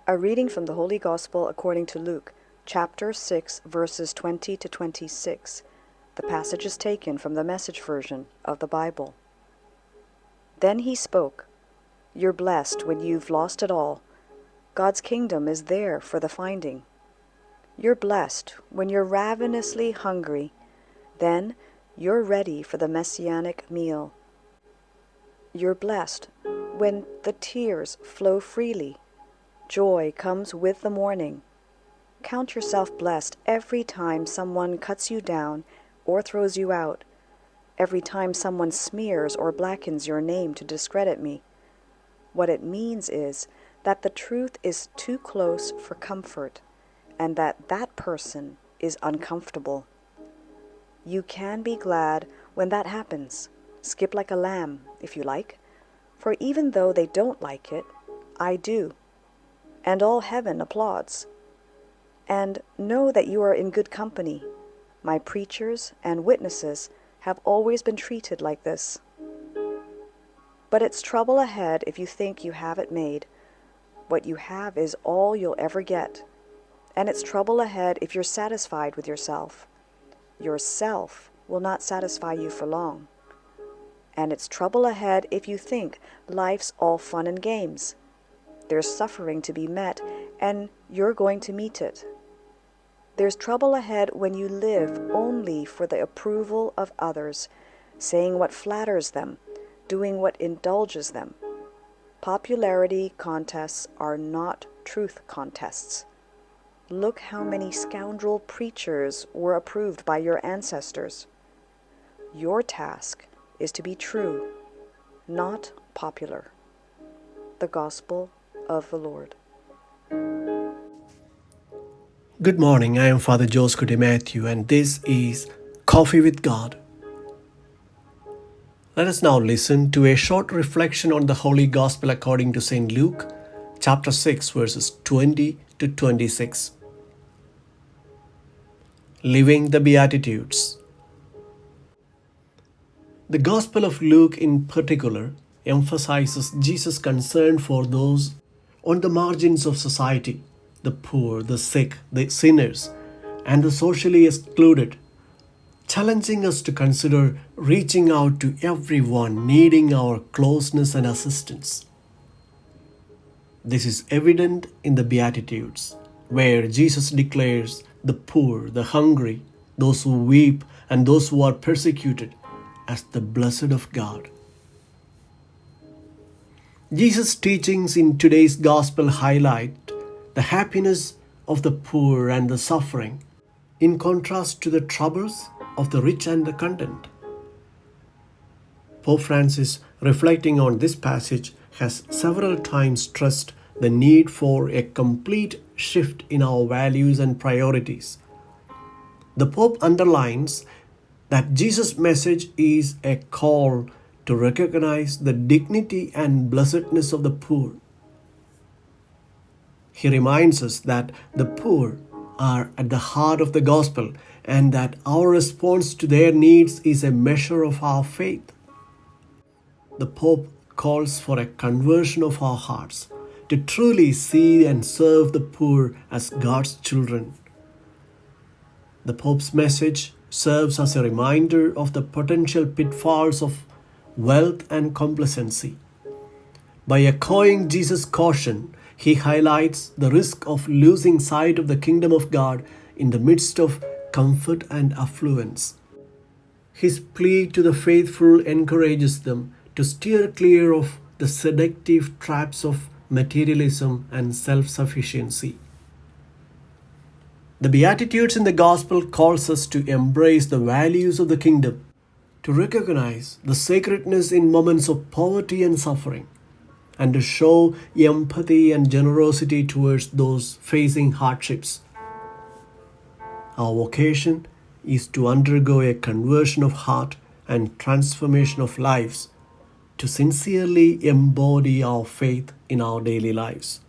A reading from the Holy Gospel according to Luke, chapter 6, verses 20 to 26. The passage is taken from the Message version of the Bible. Then he spoke, "You're blessed when you've lost it all. God's kingdom is there for the finding. You're blessed when you're ravenously hungry. Then you're ready for the messianic meal. You're blessed when the tears flow freely. Joy comes with the morning. Count yourself blessed every time someone cuts you down or throws you out, every time someone smears or blackens your name to discredit me. What it means is that the truth is too close for comfort, and that person is uncomfortable. You can be glad when that happens. Skip like a lamb, if you like, for even though they don't like it, I do. And all heaven applauds. And know that you are in good company. My preachers and witnesses have always been treated like this. But it's trouble ahead if you think you have it made. What you have is all you'll ever get. And it's trouble ahead if you're satisfied with yourself. Yourself will not satisfy you for long. And it's trouble ahead if you think life's all fun and games. There's suffering to be met, and you're going to meet it. There's trouble ahead when you live only for the approval of others, saying what flatters them, doing what indulges them. Popularity contests are not truth contests. Look how many scoundrel preachers were approved by your ancestors. Your task is to be true, not popular. The Gospel of the Lord. Good morning, I am Father Joseph Matthew, and this is Coffee with God. Let us now listen to a short reflection on the Holy Gospel according to St. Luke, chapter 6, verses 20 to 26. Living the Beatitudes. The Gospel of Luke in particular emphasizes Jesus' concern for those on the margins of society, the poor, the sick, the sinners, and the socially excluded, challenging us to consider reaching out to everyone needing our closeness and assistance. This is evident in the Beatitudes, where Jesus declares the poor, the hungry, those who weep, and those who are persecuted as the blessed of God. Jesus' teachings in today's Gospel highlight the happiness of the poor and the suffering, in contrast to the troubles of the rich and the content. Pope Francis, reflecting on this passage, has several times stressed the need for a complete shift in our values and priorities. The Pope underlines that Jesus' message is a call to recognize the dignity and blessedness of the poor. He reminds us that the poor are at the heart of the gospel and that our response to their needs is a measure of our faith. The Pope calls for a conversion of our hearts to truly see and serve the poor as God's children. The Pope's message serves as a reminder of the potential pitfalls of wealth and complacency. By echoing Jesus' caution, he highlights the risk of losing sight of the kingdom of God in the midst of comfort and affluence. His plea to the faithful encourages them to steer clear of the seductive traps of materialism and self-sufficiency. The Beatitudes in the Gospel calls us to embrace the values of the kingdom, to recognize the sacredness in moments of poverty and suffering, and to show empathy and generosity towards those facing hardships. Our vocation is to undergo a conversion of heart and transformation of lives, to sincerely embody our faith in our daily lives.